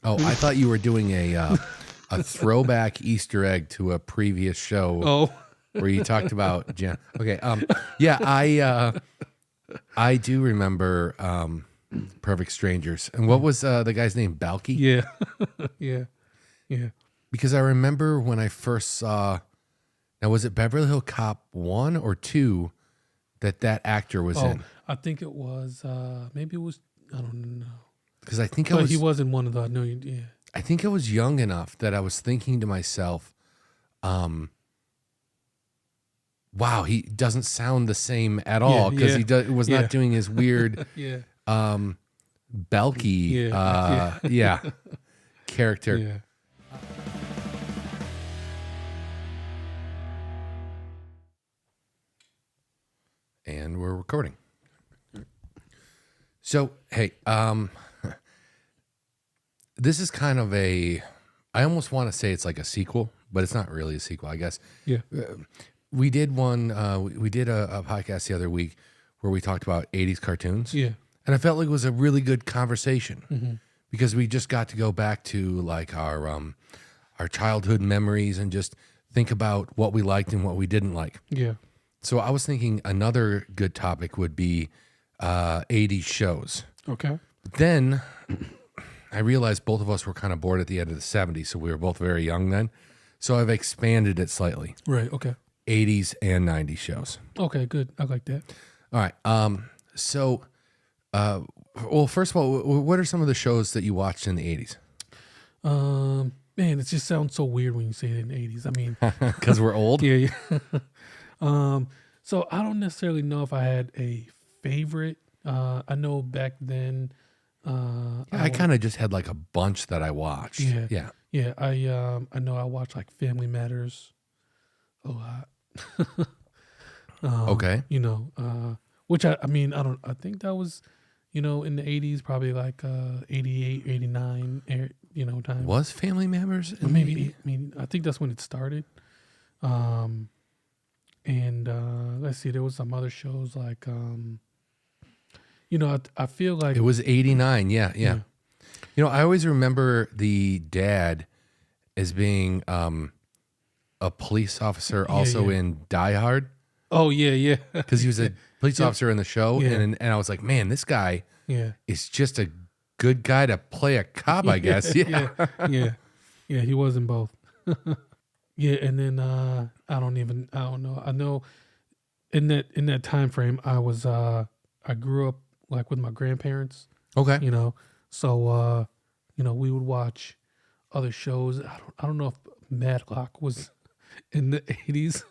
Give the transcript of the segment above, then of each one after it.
Oh, I thought you were doing a throwback Easter egg to a previous show where you talked about Jan. Okay, yeah, I do remember Perfect Strangers. And what was the guy's name? Balky? Yeah. Yeah. Because I remember when I first saw, now was it Beverly Hill Cop 1 or 2 that actor was in? I think it was, maybe it was, I don't know. Because I think he wasn't one of the, no, yeah. I think I was young enough that I was thinking to myself, wow, he doesn't sound the same at all because he was not doing his weird Belky character. Yeah. And we're recording. So, hey, this is kind of I almost want to say it's like a sequel, but it's not really a sequel, I guess. Yeah. We did one, we did a podcast the other week where we talked about 80s cartoons. Yeah. And I felt like it was a really good conversation because we just got to go back to like our childhood memories and just think about what we liked and what we didn't like. Yeah. So I was thinking another good topic would be 80s shows. Okay. But then I realized both of us were kind of bored at the end of the 70s, so we were both very young then. So I've expanded it slightly. Right, okay. 80s and 90s shows. Okay, good. I like that. All right. Well, first of all, what are some of the shows that you watched in the 80s? Man, it just sounds so weird when you say it in the 80s. I mean, because we're old. Yeah. So I don't necessarily know if I had a favorite. I know back then. I kind of just had like a bunch that I watched. Yeah. I know I watched like Family Matters a lot. Okay. You know, which I think that was, you know, in the 80s, probably like 88, 89, you know, time. Was Family Matters? Maybe. I mean, I think that's when it started. And let's see, there was some other shows like, you know, I feel like it was 89. Yeah. You know, I always remember the dad as being a police officer also in Die Hard. Oh, yeah. Because he was a police officer in the show. Yeah. And I was like, man, this guy is just a good guy to play a cop, I guess. Yeah, he was in both. Yeah, and then I don't know. I know in that time frame I was I grew up like with my grandparents. Okay. You know, so you know, we would watch other shows. I don't know if Matlock was in the 80s.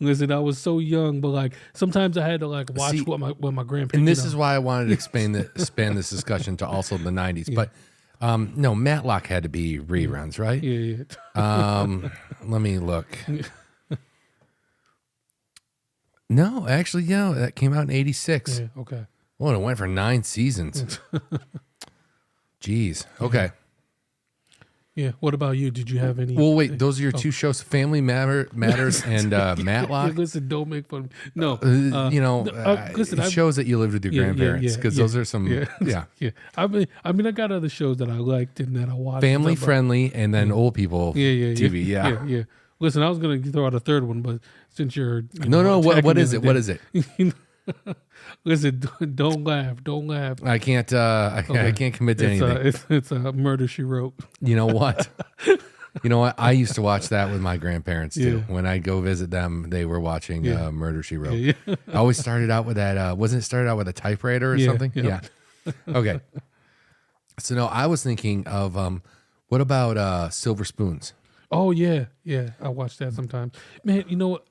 Listen, I was so young, but like sometimes I had to like watch what my grandparents. And this is why I wanted to expand this discussion to also the 90s. But no, Matlock had to be reruns, right? Yeah. Let me look. No, actually, that came out in 86. Yeah, okay. Well, it went for 9 seasons. Jeez. Okay. Yeah. What about you? Did you have any? Well, wait. Those are your two shows: Family Matters and Matlock. Listen, don't make fun. No, you know, listen, it shows that you lived with your grandparents because those are some. Yeah. I mean, I got other shows that I liked and that I watched. Family friendly, and then old people. TV. Yeah. Listen, I was gonna throw out a third one, but since you're no, what is it? What is it? Listen, don't laugh. I can't. I can't commit to anything. It's a Murder, She Wrote. You know what? I used to watch that with my grandparents too. When I'd go visit them, they were watching Murder, She Wrote. Yeah. I always started out with that. Wasn't it started out with a typewriter or something? Yeah. Okay. So no, I was thinking of what about Silver Spoons? Oh yeah. I watch that sometimes. Man, you know what?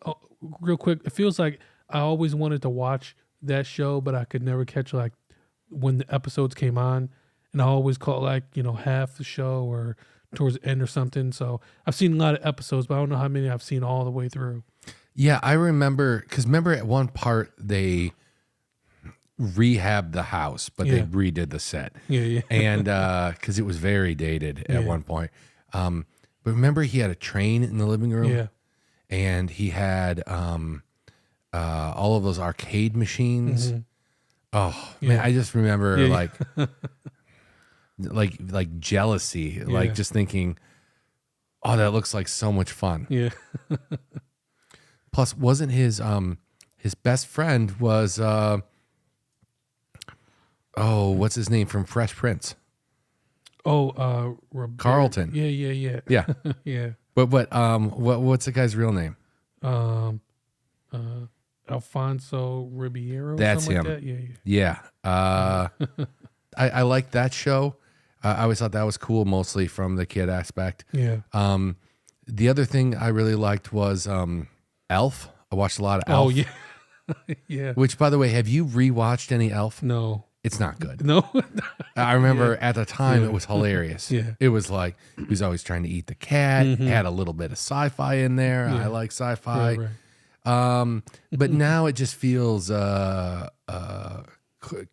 Real quick, it feels like I always wanted to watch that show, but I could never catch like when the episodes came on, and I always caught like, you know, half the show or towards the end or something. So I've seen a lot of episodes, but I don't know how many I've seen all the way through. Yeah, I remember at one part they rehabbed the house, but they redid the set. Yeah. And because it was very dated at one point. But remember he had a train in the living room? Yeah. And he had all of those arcade machines. Oh man, I just remember like like jealousy, Yeah. like just thinking, oh, that looks like so much fun. Yeah. Plus, wasn't his best friend was what's his name from Fresh Prince? Yeah. Carlton. Yeah. Yeah. What's the guy's real name? Alfonso Ribeiro. That's something him. Like that? Yeah. I like that show. I always thought that was cool, mostly from the kid aspect. Yeah. The other thing I really liked was Elf. I watched a lot of Elf. Oh yeah. Yeah. Which, by the way, have you rewatched any Elf? No. It's not good. No. I remember at the time it was hilarious. Yeah. It was like he was always trying to eat the cat. Had a little bit of sci-fi in there. Yeah. I like sci-fi. Right. But now it just feels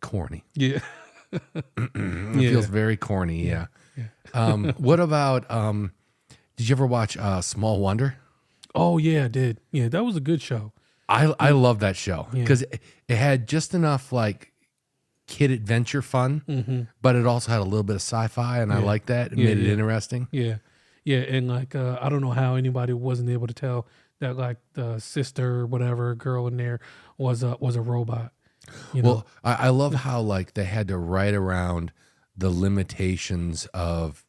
corny. Yeah. It feels very corny. Yeah. What about did you ever watch Small Wonder? Oh yeah, I did. Yeah, that was a good show. I love that show because it had just enough like kid adventure fun, but it also had a little bit of sci-fi, and I like that. It made it interesting. Yeah, yeah, and like I don't know how anybody wasn't able to tell that like the sister or whatever girl in there was a robot. You know? Well, I love how like they had to write around the limitations of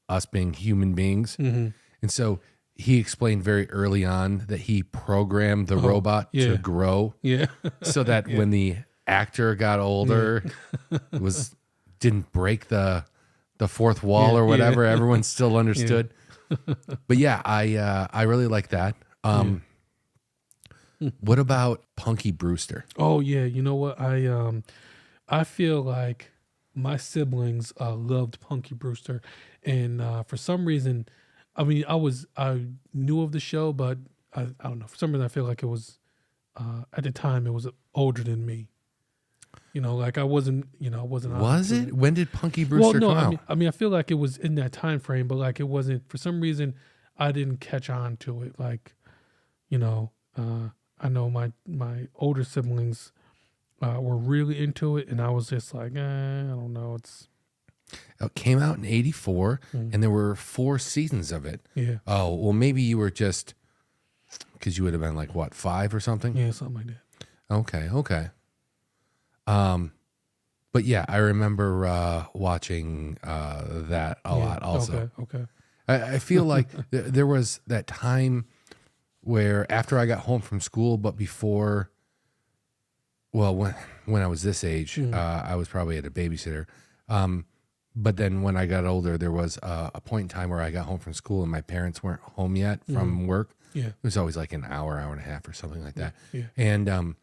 us being human beings, and so he explained very early on that he programmed the robot to grow, so that when the actor got older, didn't break the fourth wall or whatever. Everyone still understood. But yeah, I really like that. What about Punky Brewster? Oh yeah, you know what? I feel like my siblings loved Punky Brewster, and for some reason, I mean, I knew of the show, but I don't know. For some reason, I feel like it was at the time it was older than me. You know, like I wasn't. Was it? When did Punky Brewster come out? I mean, I feel like it was in that time frame, but like it wasn't. For some reason, I didn't catch on to it. Like, I know my older siblings were really into it, and I was just like, I don't know. It came out in '84, and there were 4 seasons of it. Yeah. Oh, well, maybe you were just because you would have been like what, 5 or something? Yeah, something like that. Okay. But yeah, I remember watching that a lot. Also, Okay. I feel like there was that time where after I got home from school, but before, well, when I was this age, I was probably at a babysitter. But then when I got older, there was a point in time where I got home from school and my parents weren't home yet from work. Yeah. It was always like an hour and a half or something like that. Yeah. And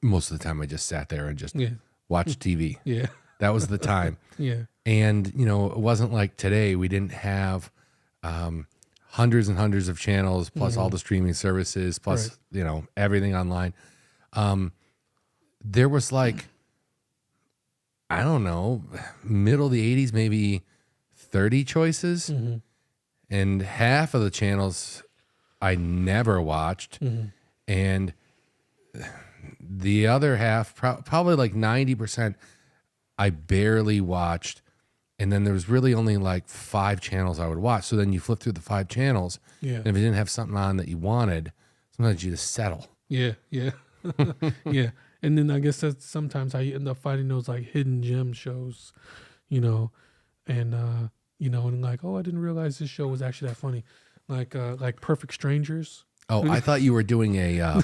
most of the time I just sat there and just watched TV. Yeah. That was the time. Yeah. And, it wasn't like today. We didn't have hundreds and hundreds of channels, plus all the streaming services, plus, everything online. There was like, I don't know, middle of the 80s, maybe 30 choices. And half of the channels I never watched. And the other half, probably like 90%, I barely watched. And then there was really only like 5 channels I would watch. So then you flip through the 5 channels. Yeah. And if it didn't have something on that you wanted, sometimes you just settle. Yeah. Yeah. And then I guess that's sometimes how you end up finding those like hidden gem shows, and like, oh, I didn't realize this show was actually that funny. Like Perfect Strangers. Oh, I thought you were doing a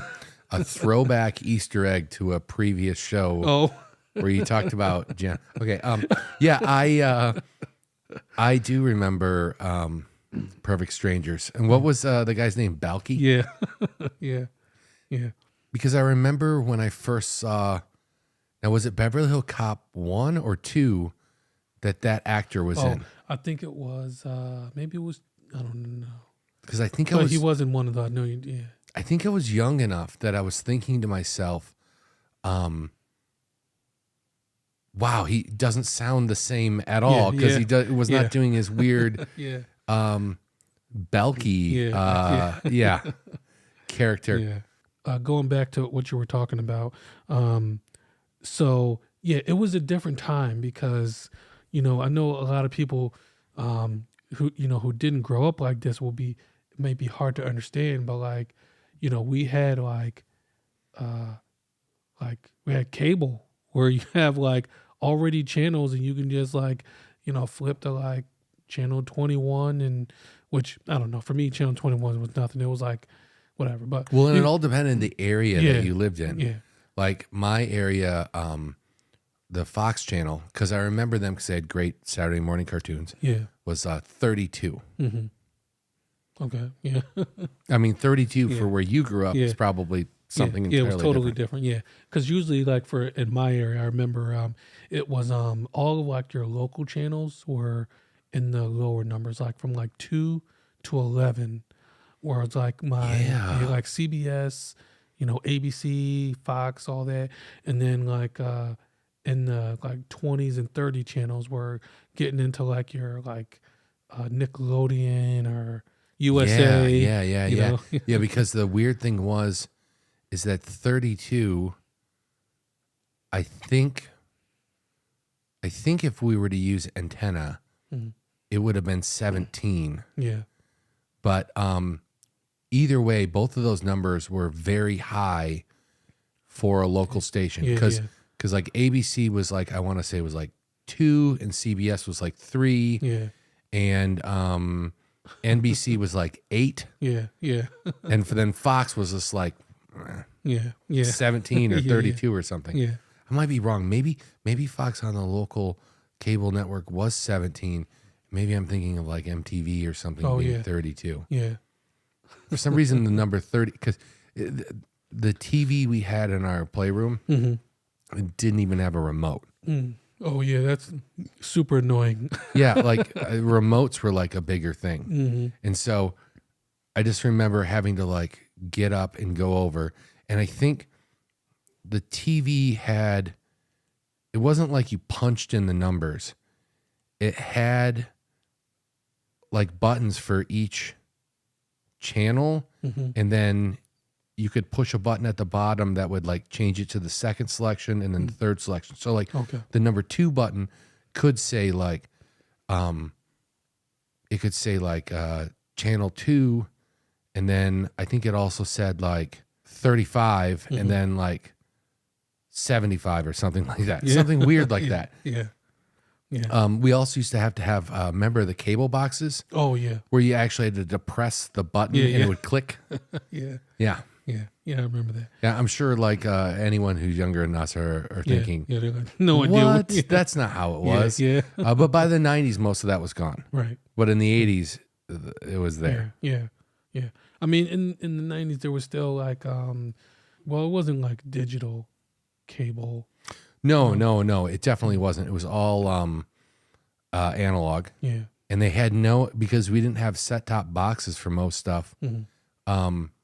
throwback Easter egg to a previous show. Oh, where you talked about Jen. Okay. I do remember Perfect Strangers. And what was the guy's name? Balky? Yeah. Yeah. Because I remember when I first saw, now was it Beverly Hill Cop 1 or 2 that actor was in? I think it was, maybe it was, I don't know. Because I think he wasn't one of the, no, yeah. I think I was young enough that I was thinking to myself, wow, he doesn't sound the same at all because he was not doing his weird Belky character. Yeah. Going back to what you were talking about. So yeah, it was a different time because, I know a lot of people who didn't grow up like this may be hard to understand, but like, we had like we had cable where you have like already channels and you can just like, flip to like channel 21, and which I don't know, for me, channel 21 was nothing. It was like whatever, but well, and it all depended on the area that you lived in. Yeah. Like my area, the Fox channel, because I remember them because they had great Saturday morning cartoons. Yeah. Was 32. Mm-hmm. Okay. Yeah. I mean, 32 for where you grew up is probably something entirely it was totally different. Yeah, because usually, like in my area, I remember it was all of like your local channels were in the lower numbers, like from like 2 to 11, where it's like like CBS, ABC, Fox, all that, and then like in the like 20s and 30 channels were getting into like your like Nickelodeon or USA. Yeah, because the weird thing is that 32, I think if we were to use antenna, it would have been 17. Yeah. But either way, both of those numbers were very high for a local station. Because like ABC was like, I want to say it was like 2, and CBS was like 3. Yeah. And NBC was like 8. Yeah. And then Fox was just like 17 or 32 or something. Yeah. I might be wrong. Maybe Fox on the local cable network was 17. Maybe I'm thinking of like MTV or something being 32. Yeah. For some reason, the number 30, because the TV we had in our playroom didn't even have a remote. Oh, yeah, that's super annoying. Yeah, like remotes were like a bigger thing. And so I just remember having to like get up and go over. And I think the TV it wasn't like you punched in the numbers. It had like buttons for each channel. And then you could push a button at the bottom that would like change it to the second selection and then the third selection. So like the number 2 button could say like, it could say like channel 2. And then I think it also said like 35 and then like 75 or something like that. Something weird like that. Yeah. We also used to have remember the cable boxes? Oh, yeah. Where you actually had to depress the button and it would click? Yeah, I remember that. Yeah, I'm sure like anyone who's younger than us are thinking, they're like, no idea. What? That's not how it was. Yeah. But by the 90s, most of that was gone. Right. But in the 80s, it was there. Yeah. I mean, in the 90s, there was still like, it wasn't like digital cable. No. It definitely wasn't. It was all analog. Yeah. And they had because we didn't have set-top boxes for most stuff.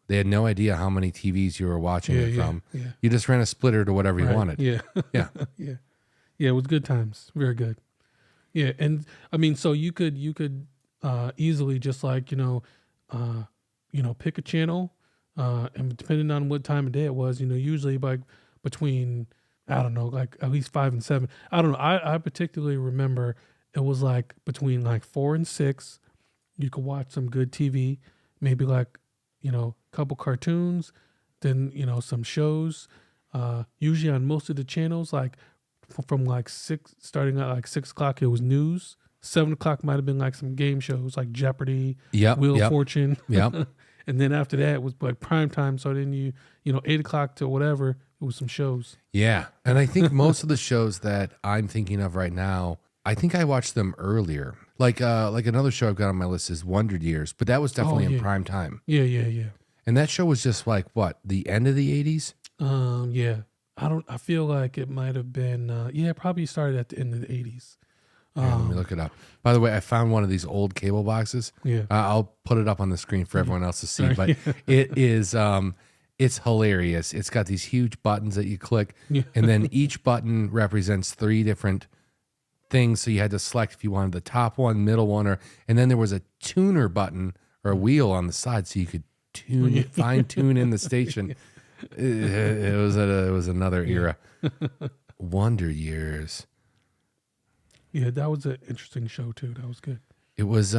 They had no idea how many TVs you were watching it from. Yeah. You just ran a splitter to whatever you wanted. Yeah. Yeah. Yeah. It was good times. Very good. Yeah. And I mean, so you could easily just like, pick a channel, and depending on what time of day it was, usually like between, I don't know, like at least 5 and 7. I don't know. I particularly remember it was like between like 4 and 6, you could watch some good TV, maybe like, a couple cartoons, then, some shows, usually on most of the channels, like from like 6, starting at like 6 o'clock, it was news. 7 o'clock might've been like some game shows like Jeopardy, Wheel of Fortune. Yep. And then after that was like prime time. So then 8 o'clock to whatever, it was some shows. Yeah. And I think most of the shows that I'm thinking of right now, I think I watched them earlier. Like another show I've got on my list is Wonder Years, but that was definitely in prime time. Yeah. And that show was just like what, the end of the 80s? Yeah. I feel like it might have been it probably started at the end of the 80s. Let me look it up. By the way, I found one of these old cable boxes. Yeah. I'll put it up on the screen for everyone else to see, but it is it's hilarious. It's got these huge buttons that you click, and then each button represents 3 different things. So you had to select if you wanted the top one, middle one, and then there was a tuner button or a wheel on the side, so you could fine tune in the station. It was another era. Wonder Years. Yeah, that was an interesting show too. That was good. It was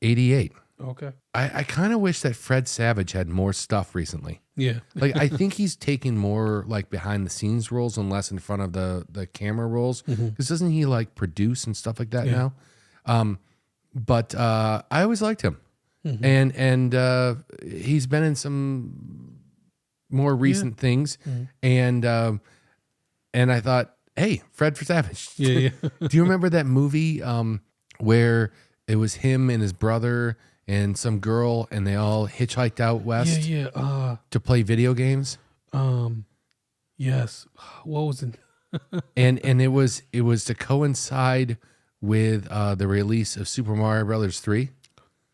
88. Okay. I kind of wish that Fred Savage had more stuff recently. Yeah. Like I think he's taking more like behind the scenes roles and less in front of the camera roles. Because doesn't he like produce and stuff like that now? But I always liked him, and he's been in some more recent things, and I thought, hey, Fred Savage. Yeah. Do you remember that movie where it was him and his brother and some girl, and they all hitchhiked out west? Yeah. To play video games. Yes. What was it? and it was to coincide with the release of Super Mario Brothers 3.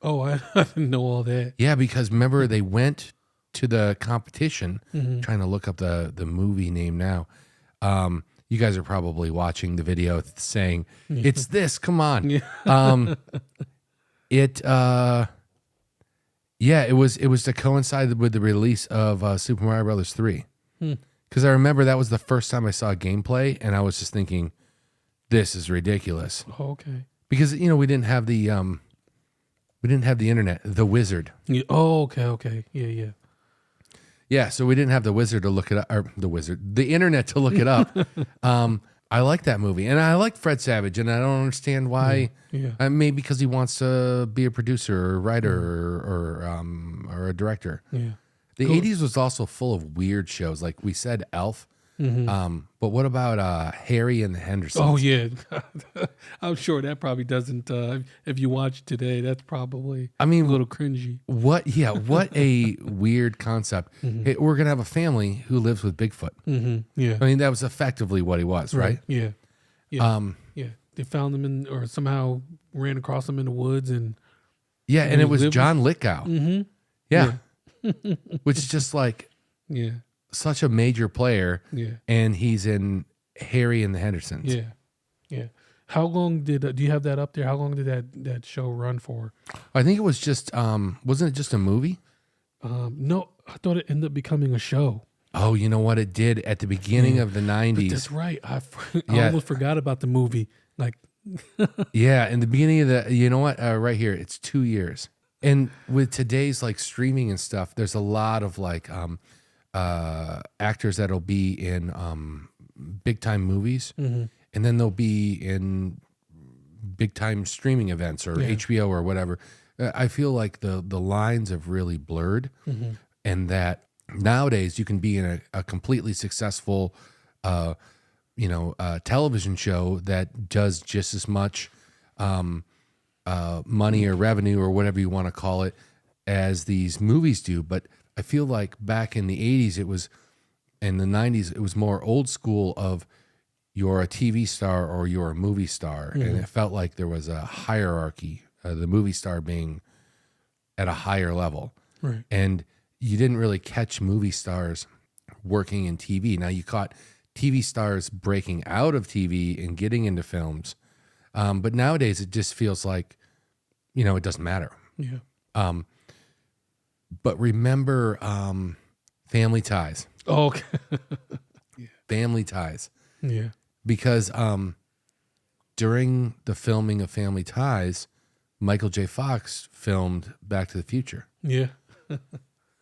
Oh, I didn't know all that. Yeah, because remember they went to the competition, trying to look up the movie name now. You guys are probably watching the video saying, it's this, come on. Yeah. It was to coincide with the release of Super Mario Brothers 3. Because I remember that was the first time I saw gameplay, and I was just thinking, this is ridiculous. Oh, okay. Because we didn't have the internet, the wizard. Yeah. Oh, okay. Yeah. Yeah, so we didn't have the wizard to look it up, or the internet to look it up. I like that movie, and I like Fred Savage, and I don't understand why. Yeah. Maybe because he wants to be a producer or a writer or a director. Yeah. The 80s was also full of weird shows, like we said, Elf. But what about Harry and the Hendersons? Oh yeah, I'm sure that probably doesn't. If you watch today, that's probably a little cringy. What a weird concept. Hey, we're gonna have a family who lives with Bigfoot. Yeah, I mean that was effectively what he was, right? Yeah. Yeah. They found them or somehow ran across them in the woods, and and it was John Lithgow. Yeah, which is just like such a major player. Yeah, and he's in Harry and the Hendersons. Yeah. How long do you have that up there? How long did that show run for? I think it was just wasn't it just a movie? No, I thought it ended up becoming a show. Oh, you know what it did at the beginning of the 90s. But that's right. I almost forgot about the movie. Like, yeah, in the beginning of the, you know what? Right here, it's 2 years. And with today's like streaming and stuff, there's a lot of like actors that'll be in big time movies, and then they'll be in big time streaming events or HBO or whatever. I feel like the lines have really blurred, and that nowadays you can be in a completely successful television show that does just as much money or revenue or whatever you want to call it as these movies do. But I feel like back in the 80s, it was, in the 90s, it was more old school of you're a TV star or you're a movie star. And it felt like there was a hierarchy, the movie star being at a higher level. Right. And you didn't really catch movie stars working in TV. Now you caught TV stars breaking out of TV and getting into films. But nowadays it just feels like, it doesn't matter. Yeah. But remember Family Ties. Oh, okay. Family Ties. Yeah. Because during the filming of Family Ties, Michael J. Fox filmed Back to the Future. Yeah.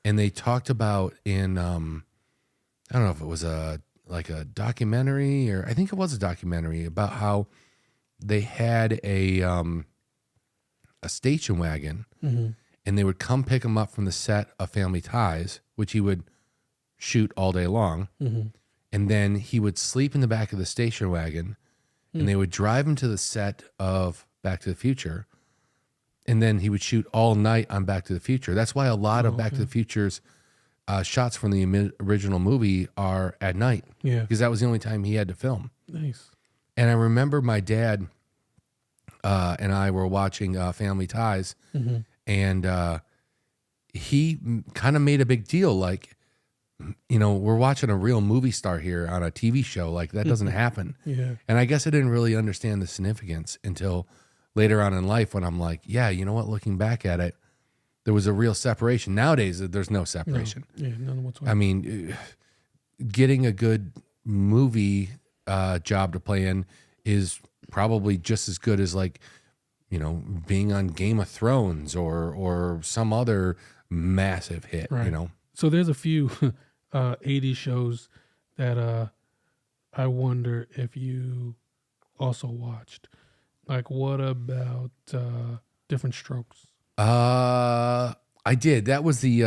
And they talked about in, I don't know if it was a documentary, or I think it was a documentary, about how they had a station wagon, and they would come pick him up from the set of Family Ties, which he would shoot all day long. And then he would sleep in the back of the station wagon, and they would drive him to the set of Back to the Future. And then he would shoot all night on Back to the Future. That's why a lot of Back to the Future's shots from the original movie are at night. Yeah. Because that was the only time he had to film. Nice. And I remember my dad and I were watching Family Ties, and he kind of made a big deal. Like, we're watching a real movie star here on a TV show. Like, that doesn't happen. Yeah. And I guess I didn't really understand the significance until later on in life when I'm like, yeah, you know what? Looking back at it, there was a real separation. Nowadays, there's no separation. No. Yeah, none whatsoever. I mean, getting a good movie job to play in is probably just as good as like, being on Game of Thrones or some other massive hit, Right. So there's a few 80s shows that I wonder if you also watched. Like, what about Different Strokes? I did. That was the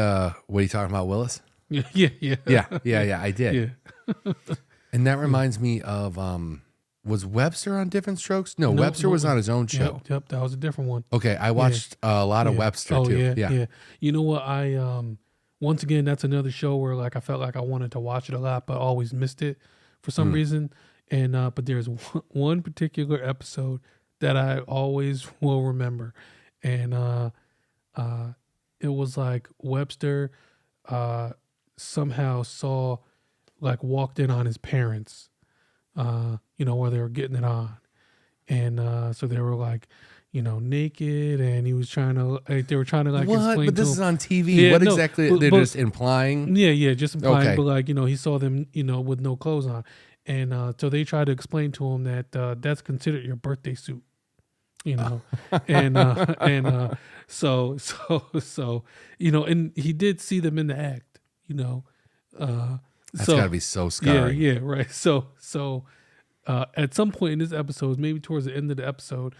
what are you talking about, Willis? Yeah. Yeah, I did. Yeah. And that reminds me of was Webster on Different Strokes? No, Webster was on his own show. Yep, that was a different one. Okay, I watched a lot of Webster too. Yeah. You know what? I once again, that's another show where like I felt like I wanted to watch it a lot, but always missed it for some reason. And but there's one particular episode that I always will remember, and it was like Webster somehow walked in on his parents, while they were getting it on. And so they were like, naked, and he was trying to, they were trying to like what? explain But this to is him. on TV. Yeah, What no, exactly? but- They're but- just implying. Yeah, just implying, Okay. but like, he saw them, with no clothes on. And so they tried to explain to him that that's considered your birthday suit, and so and he did see them in the act, That's so, got to be so scarring. yeah, right. So at some point in this episode, maybe towards the end of the episode,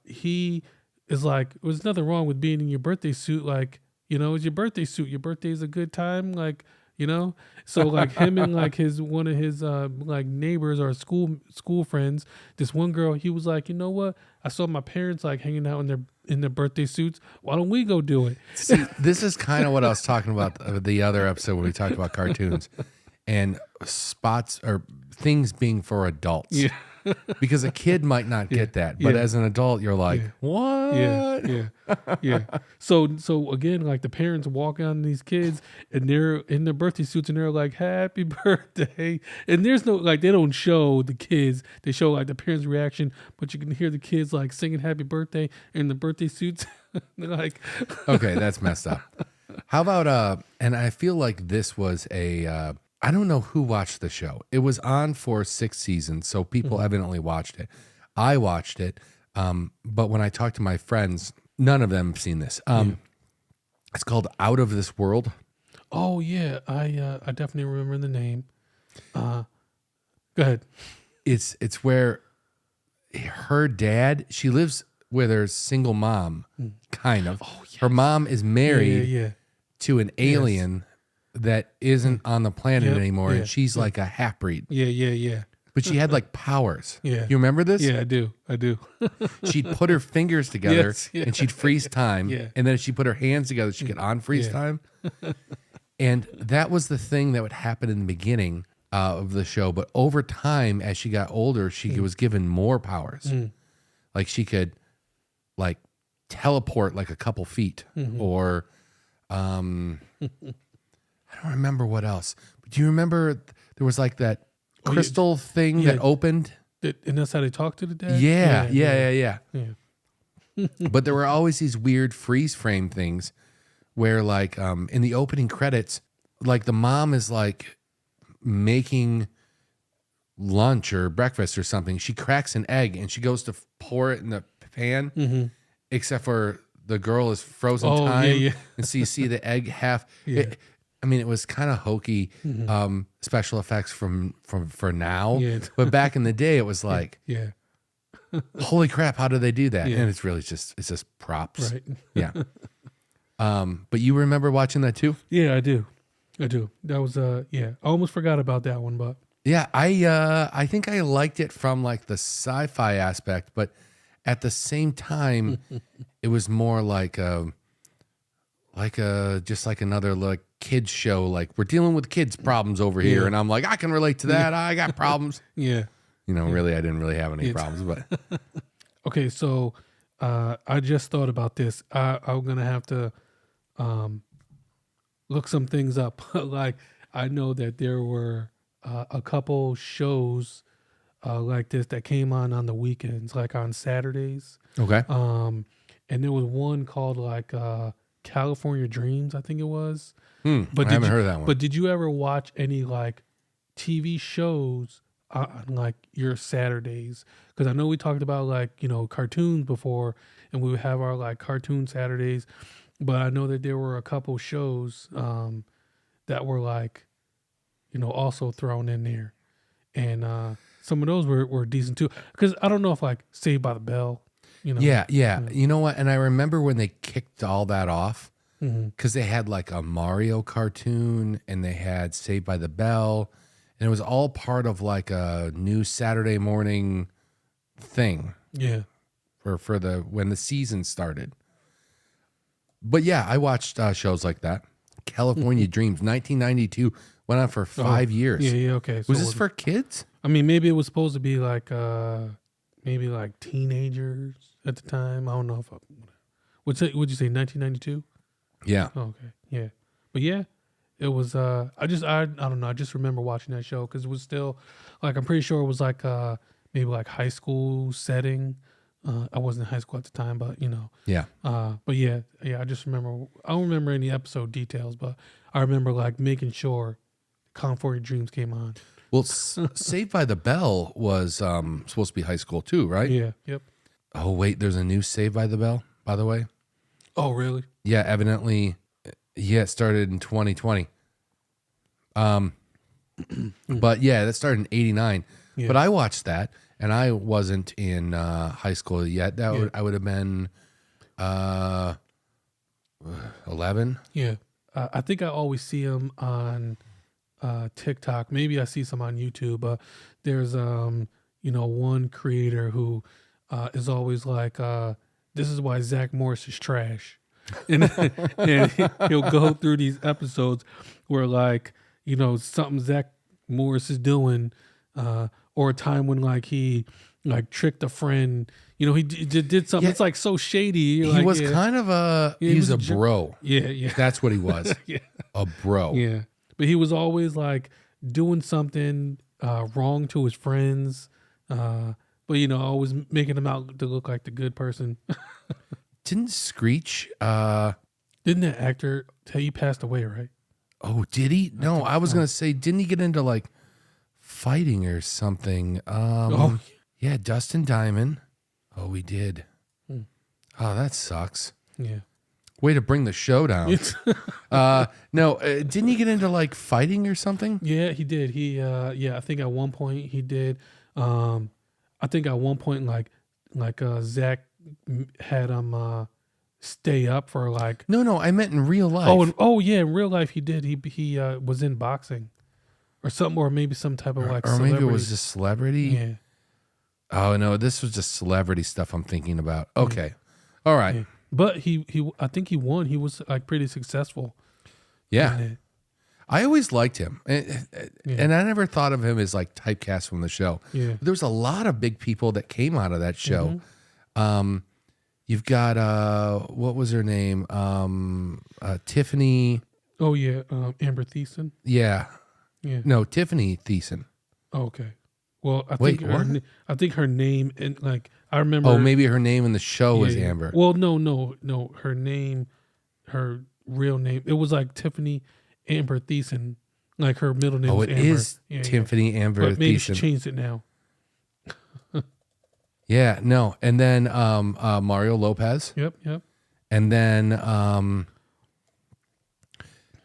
he is like, "There's nothing wrong with being in your birthday suit. Like, it's your birthday suit. Your birthday is a good time. Like, So like him and like one of his like neighbors or school friends, this one girl, he was like, you know what? I saw my parents like hanging out in their birthday suits. Why don't we go do it? See, this is kind of what I was talking about the other episode when we talked about cartoons and spots or things being for adults. Yeah. Because a kid might not get that, but as an adult, you're like, what? Yeah. So again, like the parents walk on these kids and they're in their birthday suits and they're like, happy birthday. And there's no, like, they don't show the kids. They show like the parents' reaction, but you can hear the kids like singing happy birthday in the birthday suits. They're like, okay, that's messed up. How about, and I feel like this was I don't know who watched the show. It was on for 6 seasons, so people evidently watched it. I watched it, but when I talked to my friends, none of them have seen this. It's called Out of This World. oh yeah, I definitely remember the name. Go ahead. It's where her dad, she lives with her single mom, kind of. Oh, yes. Her mom is married to an alien that isn't on the planet anymore, and she's like a half-breed. Yeah. But she had like powers. Yeah. You remember this? Yeah, I do. She'd put her fingers together Yes, yeah. and she'd freeze time. Yeah. And then she'd put her hands together, she'd get on freeze time. And that was the thing that would happen in the beginning of the show. But over time, as she got older, she was given more powers. Like she could like teleport like a couple feet or I don't remember what else. But do you remember there was like that crystal thing that opened? And that's how they talk to the dad? Yeah. Yeah. But there were always these weird freeze frame things where like in the opening credits, like the mom is like making lunch or breakfast or something. She cracks an egg and she goes to pour it in the pan, except for the girl is frozen time. And so you see the egg half. It was kind of hokey special effects from for now. Yeah. But back in the day, it was like, holy crap, how do they do that? And it's really just props. Right. Yeah. But you remember watching that too? Yeah, I do. That was I almost forgot about that one, but yeah, I think I liked it from like the sci-fi aspect, but at the same time, it was more like just like another like kids show. Like we're dealing with kids' problems over here, and I'm like, I can relate to that. I got problems. Really, I didn't really have any problems, but okay. So I just thought about this. I'm gonna have to look some things up. Like I know that there were a couple shows like this that came on the weekends, like on Saturdays. Okay. And there was one called like California Dreams, I think it was. But I haven't heard of that one. But did you ever watch any like TV shows on like your Saturdays? Because I know we talked about like, cartoons before, and we would have our like cartoon Saturdays, but I know that there were a couple shows that were like, also thrown in there. And some of those were decent too. Because I don't know if like Saved by the Bell, Yeah. You know what? And I remember when they kicked all that off, because they had like a Mario cartoon and they had Saved by the Bell, and it was all part of like a new Saturday morning thing. Yeah. For when the season started. But yeah, I watched shows like that. California Dreams, 1992, went on for 5 years. Yeah, okay. So was this for kids? I mean, maybe it was supposed to be like maybe like teenagers at the time. I don't know if would you say 1992? Yeah. Oh, okay. Yeah. But yeah, it was I don't know, I just remember watching that show cuz it was still like I'm pretty sure it was like maybe like high school setting. I wasn't in high school at the time, but Yeah. But yeah, I just remember I don't remember any episode details, but I remember like making sure California Dreams came on. Well, Saved by the Bell was supposed to be high school too, right? Yeah. Yep. Oh wait, there's a new Saved by the Bell, by the way. Oh, really? Yeah, evidently. Yeah, it started in 2020. But yeah, that started in 89. Yeah. But I watched that, and I wasn't in high school yet. I would have been 11. Yeah. I think I always see them on TikTok. Maybe I see some on YouTube. There's one creator who is always like, this is why Zach Morris is trash. And he'll go through these episodes where like, something Zach Morris is doing, or a time when like he like tricked a friend, he did something. Yeah. It's like so shady. He was kind of he's a bro. Yeah. That's what he was. Yeah. A bro. Yeah. But he was always like doing something wrong to his friends. But always making him out to look like the good person. Didn't Screech didn't that actor he passed away, right? Oh, did he? No, I was gonna say, didn't he get into like fighting or something? Yeah, Dustin Diamond. Oh, he did. Oh, that sucks. Yeah. Way to bring the show down. No, didn't he get into like fighting or something? Yeah, he did. I think at one point he did. I think at one point like Zach had him stay up for like. No, I meant in real life. Yeah, in real life he did. He was in boxing or something, or maybe some type of like. Or celebrity. Maybe it was just celebrity. Yeah. Oh no, this was just celebrity stuff I'm thinking about. Okay, all right. Yeah. But he I think he won. He was like pretty successful. Yeah. I always liked him. And I never thought of him as like typecast from the show. Yeah. There was a lot of big people that came out of that show. You've got what was her name? Tiffany. Oh yeah, Amber Thiessen. Yeah. Yeah. No, Tiffany Thiessen. Oh, okay. Well, I think her name and like I remember. Oh, maybe her name in the show was Amber. Well, no. Her name, her real name. It was like Tiffany Amber Thiessen. Like her middle name. Oh, it Amber. is Tiffany Amber Thiessen. But maybe she changed it now. Yeah, no, and then Mario Lopez. Yep. And then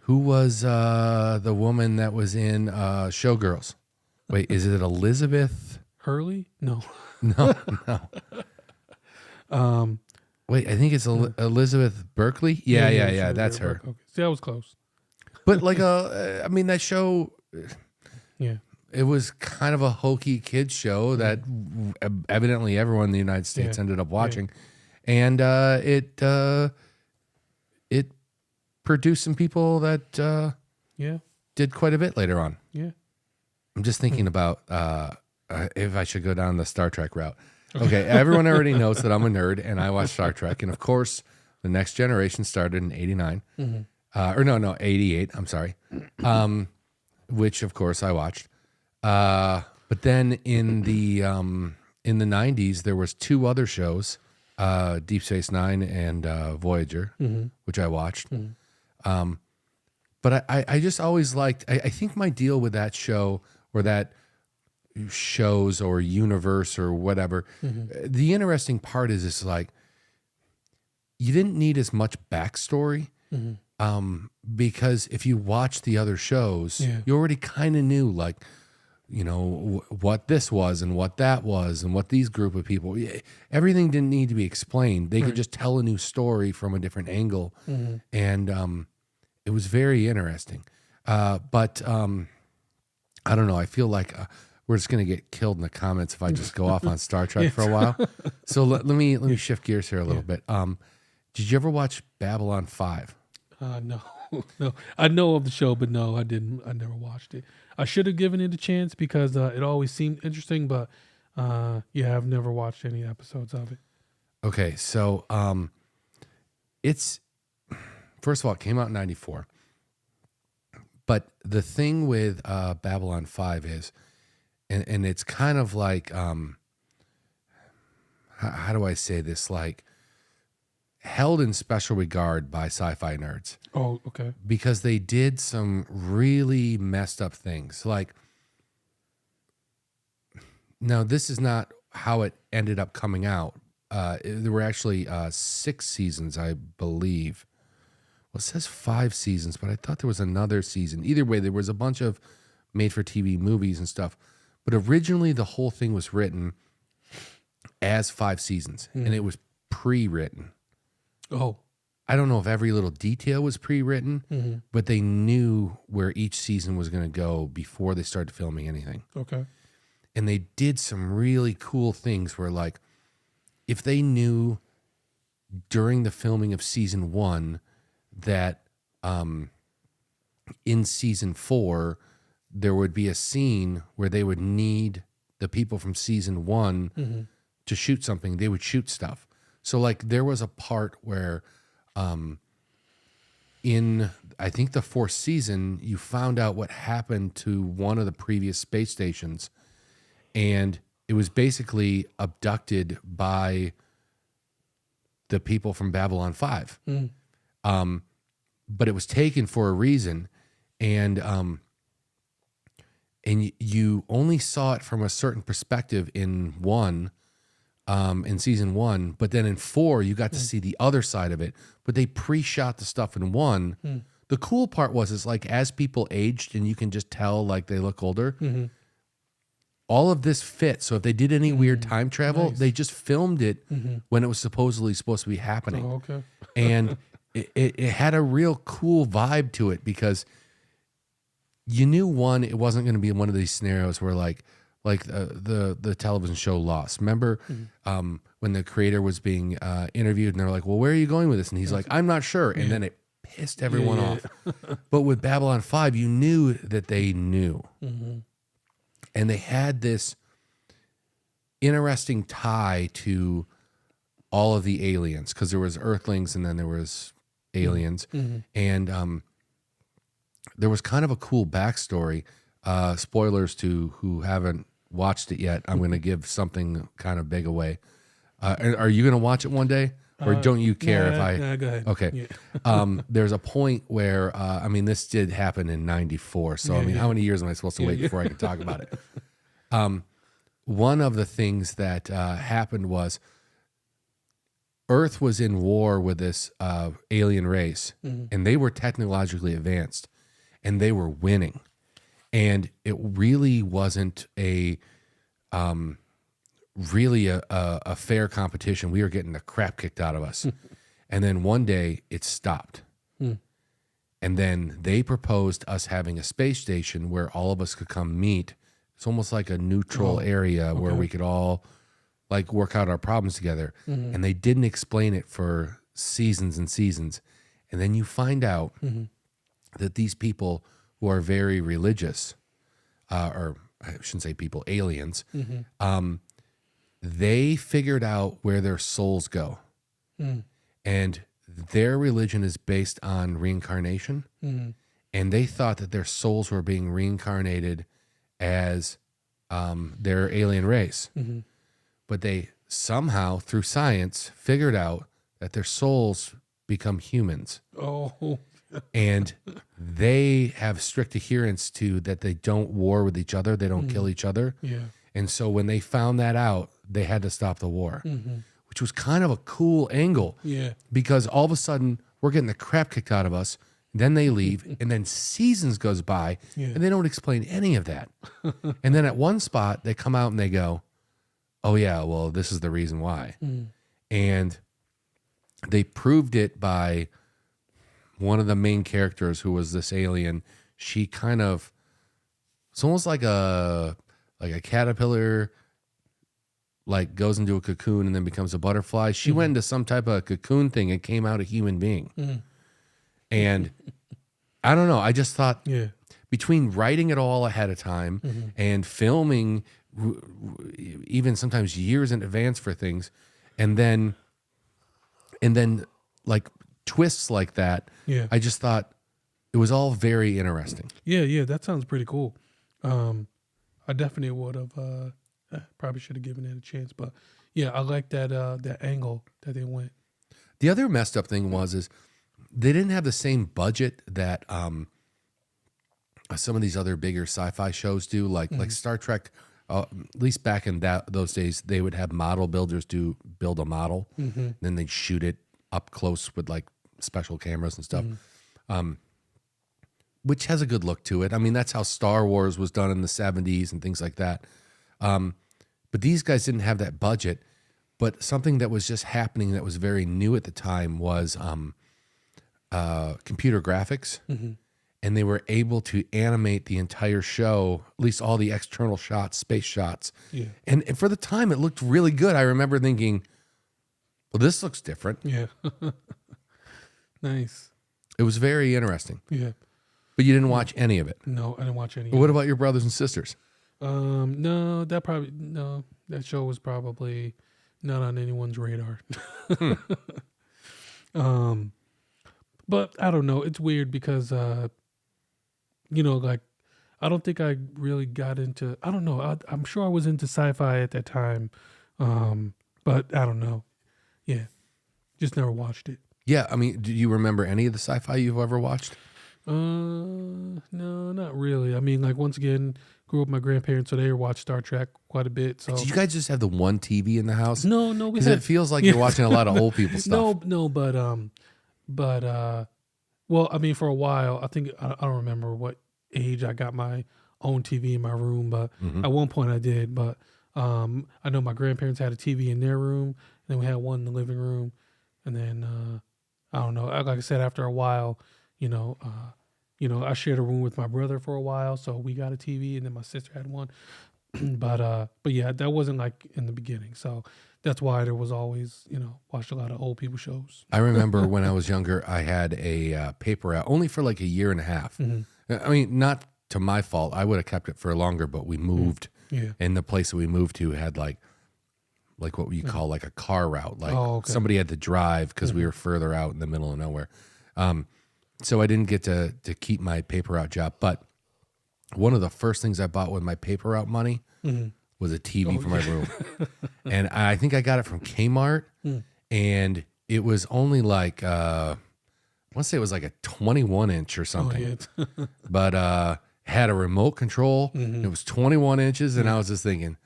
who was the woman that was in Showgirls? Wait, is it Elizabeth Hurley? No. No. Wait, I think it's Elizabeth Berkley. Yeah. That's her. Okay. See, that was close. But like I mean, that show. Yeah. It was kind of a hokey kids show that evidently everyone in the United States ended up watching, and it produced some people that did quite a bit later on. Yeah. I'm just thinking about if I should go down the Star Trek route. Okay, everyone already knows that I'm a nerd and I watch Star Trek, and of course, The Next Generation started in '89, or no, '88. I'm sorry, which of course I watched. But then in the '90s, there was two other shows, Deep Space Nine and Voyager, which I watched. But I just always liked. I think my deal with that show, or that shows or universe or whatever. The interesting part is like you didn't need as much backstory because if you watch the other shows, you already kind of knew like, you know, what this was and what that was and what these group of people, everything didn't need to be explained. They could just tell a new story from a different angle. And it was very interesting. But I don't know. I feel like we're just going to get killed in the comments if I just go off on Star Trek for a while. So let me shift gears here a little bit. Did you ever watch Babylon 5? No, no. I know of the show, but no, I didn't. I never watched it. I should have given it a chance because it always seemed interesting, but yeah, I've never watched any episodes of it. Okay, so it's first of all, it came out in '94. But the thing with Babylon 5 is, and it's kind of like, how do I say this? Like, held in special regard by sci-fi nerds. Oh, okay. Because they did some really messed up things. Like, now this is not how it ended up coming out. There were actually 6 seasons, I believe. Well, it says 5 seasons, but I thought there was another season. Either way, there was a bunch of made-for-TV movies and stuff. But originally, the whole thing was written as 5 seasons, and it was pre-written. Oh. I don't know if every little detail was pre-written, but they knew where each season was going to go before they started filming anything. Okay. And they did some really cool things where, like, if they knew during the filming of season 1 that in season 4 there would be a scene where they would need the people from season 1 to shoot something, they would shoot stuff. So like there was a part where in I think the 4th season you found out what happened to one of the previous space stations, and it was basically abducted by the people from Babylon 5. But it was taken for a reason, and you only saw it from a certain perspective in season 1, but then in 4 you got to see the other side of it. But they pre-shot the stuff in 1. The cool part was like as people aged and you can just tell like they look older. All of this fit. So if they did any weird time travel, they just filmed it when it was supposedly supposed to be happening. Oh, okay. And it had a real cool vibe to it because you knew it wasn't going to be one of these scenarios where like the television show Lost. Remember when the creator was being interviewed and they're like, well, where are you going with this? And he's like, I'm not sure. And then it pissed everyone off. But with Babylon 5, you knew that they knew. And they had this interesting tie to all of the aliens because there was Earthlings and then there was aliens. And there was kind of a cool backstory. Spoilers to who haven't watched it yet. I'm going to give something kind of big away. Are you going to watch it one day? Or don't you care if I... Nah, go ahead. Okay. Yeah. There's a point where, I mean, this did happen in 94. So, I mean, how many years am I supposed to wait before I can talk about it? One of the things that happened was Earth was in war with this alien race, and they were technologically advanced, and they were winning. And it really wasn't a fair competition. We were getting the crap kicked out of us. And then one day it stopped. And then they proposed us having a space station where all of us could come meet. It's almost like a neutral area where we could all like work out our problems together. And they didn't explain it for seasons and seasons. And then you find out that these people who are very religious, or I shouldn't say people, aliens, they figured out where their souls go. And their religion is based on reincarnation. And they thought that their souls were being reincarnated as their alien race. But they somehow, through science, figured out that their souls become humans. Oh. And they have strict adherence to that. They don't war with each other. They don't kill each other. Yeah. And so when they found that out, they had to stop the war, which was kind of a cool angle. Yeah. Because all of a sudden we're getting the crap kicked out of us. Then they leave, and then seasons goes by, and they don't explain any of that. And then at one spot, they come out and they go, "Oh yeah, well this is the reason why," and they proved it by one of the main characters, who was this alien. She kind of, it's almost like a caterpillar, like goes into a cocoon and then becomes a butterfly. She went into some type of cocoon thing and came out a human being. And I don't know. I just thought between writing it all ahead of time and filming even sometimes years in advance for things, and then like twists like that, I just thought it was all very interesting. Yeah, that sounds pretty cool. I definitely would have probably should have given it a chance, but yeah, I like that that angle that they went. The other messed up thing is they didn't have the same budget that some of these other bigger sci-fi shows do, like Star Trek. At least back in those days, they would have model builders build a model, then they'd shoot it up close with like special cameras and stuff, which has a good look to it. I mean, that's how Star Wars was done in the 70s and things like that. But these guys didn't have that budget. But something that was just happening that was very new at the time was computer graphics. And they were able to animate the entire show, at least all the external shots, space shots. Yeah. And for the time, it looked really good. I remember thinking, well, this looks different. Yeah. Nice. It was very interesting. Yeah. But you didn't watch any of it? No, I didn't watch any. But what about your brothers and sisters? No, that show was probably not on anyone's radar. But I don't know. It's weird because, like, I don't think I really got into, I don't know. I'm sure I was into sci-fi at that time. But I don't know. Yeah. Just never watched it. Yeah. I mean, do you remember any of the sci-fi you've ever watched? No, not really. I mean, like, once again, grew up with my grandparents, so they watched Star Trek quite a bit. So did you guys just have the one TV in the house? No, because it feels like you're watching a lot of old people stuff. No, but well, I mean, for a while, I think I don't remember what age I got my own TV in my room, but at one point I did. But I know my grandparents had a TV in their room, and then we had one in the living room, and then I don't know. Like I said, after a while, I shared a room with my brother for a while, so we got a TV, and then my sister had one. but yeah, that wasn't like in the beginning, so that's why there was always, watched a lot of old people shows. I remember when I was younger, I had a paper out only for like a year and a half. I mean, not to my fault. I would have kept it for longer, but we moved, and the place that we moved to had like what you call like a car route. Like somebody had to drive because we were further out in the middle of nowhere. So I didn't get to keep my paper route job. But one of the first things I bought with my paper route money was a TV for my room. And I think I got it from Kmart. And it was only like, I want to say it was like a 21 inch or something. But had a remote control. It was 21 inches. And I was just thinking,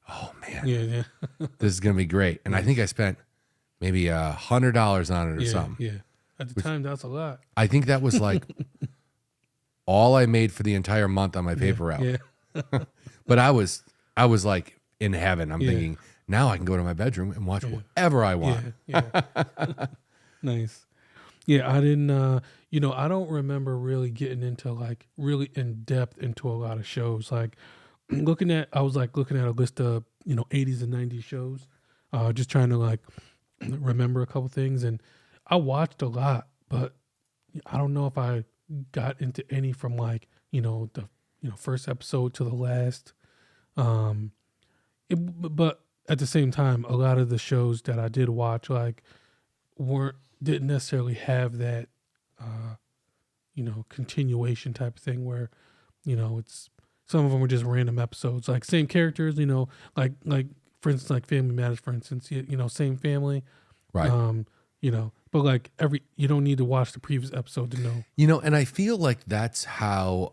oh man, this is going to be great. And I think I spent maybe $100 on it or something. Yeah. At the time, that's a lot. I think that was like all I made for the entire month on my paper route. Yeah. But I was like in heaven. I'm thinking, now I can go to my bedroom and watch whatever I want. Yeah. Nice. Yeah, I didn't, I don't remember really getting into like really in depth into a lot of shows. Like I was looking at a list of, 80s and 90s shows, just trying to like remember a couple things. And I watched a lot, but I don't know if I got into any from like, the first episode to the last. But at the same time, a lot of the shows that I did watch like didn't necessarily have that continuation type of thing where, it's some of them were just random episodes, like same characters, like for instance, like Family Matters, for instance, same family. Right. you know. But like you don't need to watch the previous episode to know. You know, and I feel like that's how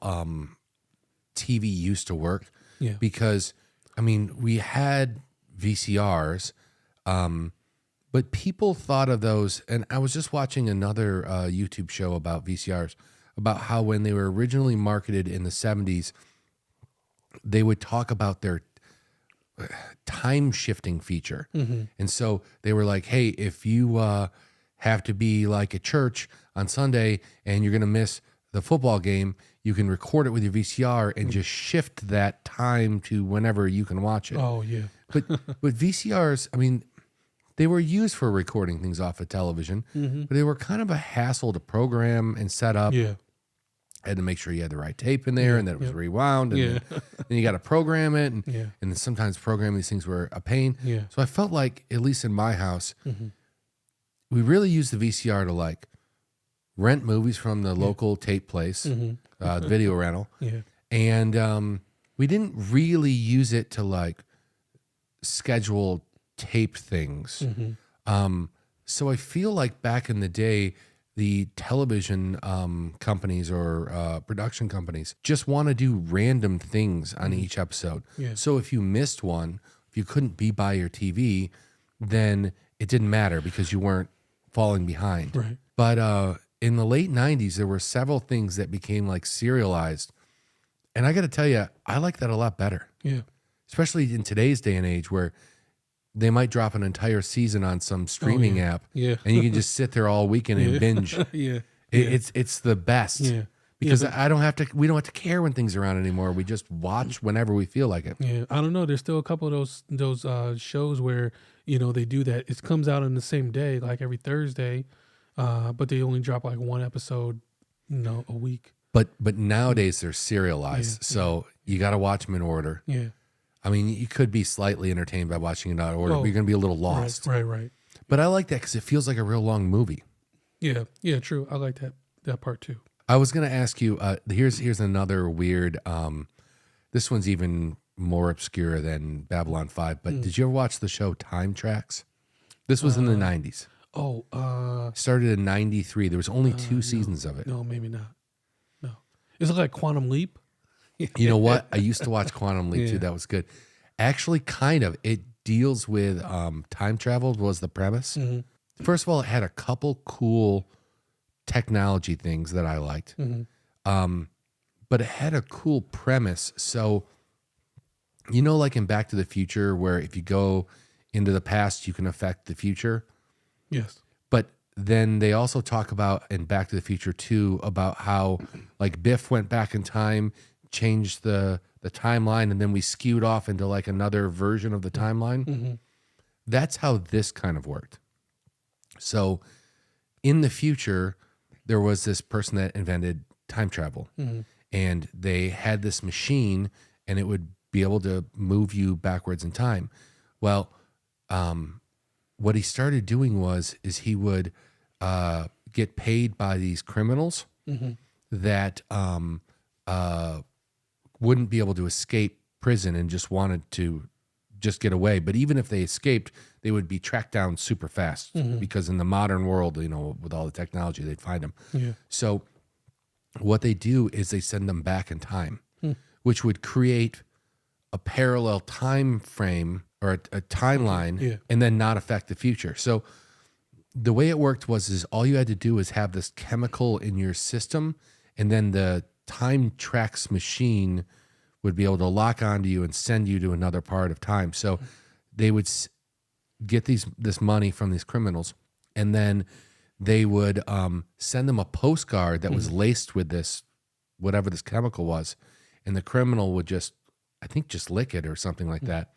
TV used to work. Yeah. Because, I mean, we had VCRs, but people thought of those, and I was just watching another YouTube show about VCRs, about how when they were originally marketed in the 70s, they would talk about their time shifting feature. And so they were like, hey, if you have to be like at church on Sunday and you're going to miss the football game, you can record it with your VCR and just shift that time to whenever you can watch it. Oh, yeah. But VCRs, I mean, they were used for recording things off of television, but they were kind of a hassle to program and set up. Yeah. Had to make sure you had the right tape in there and that it was rewound. And then you got to program it. And then sometimes programming these things were a pain. Yeah. So I felt like, at least in my house, we really used the VCR to like rent movies from the local tape place, the video rental. Yeah. And we didn't really use it to like schedule tape things. So I feel like back in the day, the television companies or production companies just want to do random things on each episode. Yeah. So if you missed one, if you couldn't be by your TV, then it didn't matter because you weren't falling behind. Right. But in the late 90s, there were several things that became like serialized. And I got to tell you, I like that a lot better. Yeah. Especially in today's day and age where they might drop an entire season on some streaming app. Yeah. And you can just sit there all weekend and binge. It's the best. Yeah. Because we don't have to care when things are on anymore. We just watch whenever we feel like it. Yeah. I don't know. There's still a couple of those shows where, you know, they do that. It comes out on the same day, like every Thursday, but they only drop like one episode, you know, a week. But nowadays they're serialized. So you got to watch them in order. Yeah. I mean, you could be slightly entertained by watching it out of order, but you're going to be a little lost. Right. But I like that because it feels like a real long movie. Yeah, true. I like that part too. I was going to ask you, here's another weird, this one's even more obscure than Babylon 5, but did you ever watch the show Time Tracks? This was in the 90s. Started in 93. There was only 2 seasons of it. No, maybe not. No. Is it like Quantum Leap? You know what? I used to watch Quantum Leap too. That was good. Actually, kind of. It deals with time travel was the premise. First of all, it had a couple cool technology things that I liked. But it had a cool premise. So, you know, like in Back to the Future, where if you go into the past, you can affect the future. Yes. But then they also talk about in Back to the Future 2 about how like Biff went back in time, changed the timeline, and then we skewed off into like another version of the timeline. That's how this kind of worked. So in the future, there was this person that invented time travel, and they had this machine, and it would be able to move you backwards in time. Well, what he started doing is he would get paid by these criminals that wouldn't be able to escape prison and just wanted to just get away. But even if they escaped, they would be tracked down super fast because in the modern world, you know, with all the technology, they'd find them. Yeah. So what they do is they send them back in time, which would create a parallel time frame or a timeline and then not affect the future. So the way it worked is all you had to do is have this chemical in your system, and then the time tracks machine would be able to lock onto you and send you to another part of time. So they would get this money from these criminals, and then they would send them a postcard that was laced with this, whatever this chemical was, and the criminal would just lick it or something like that.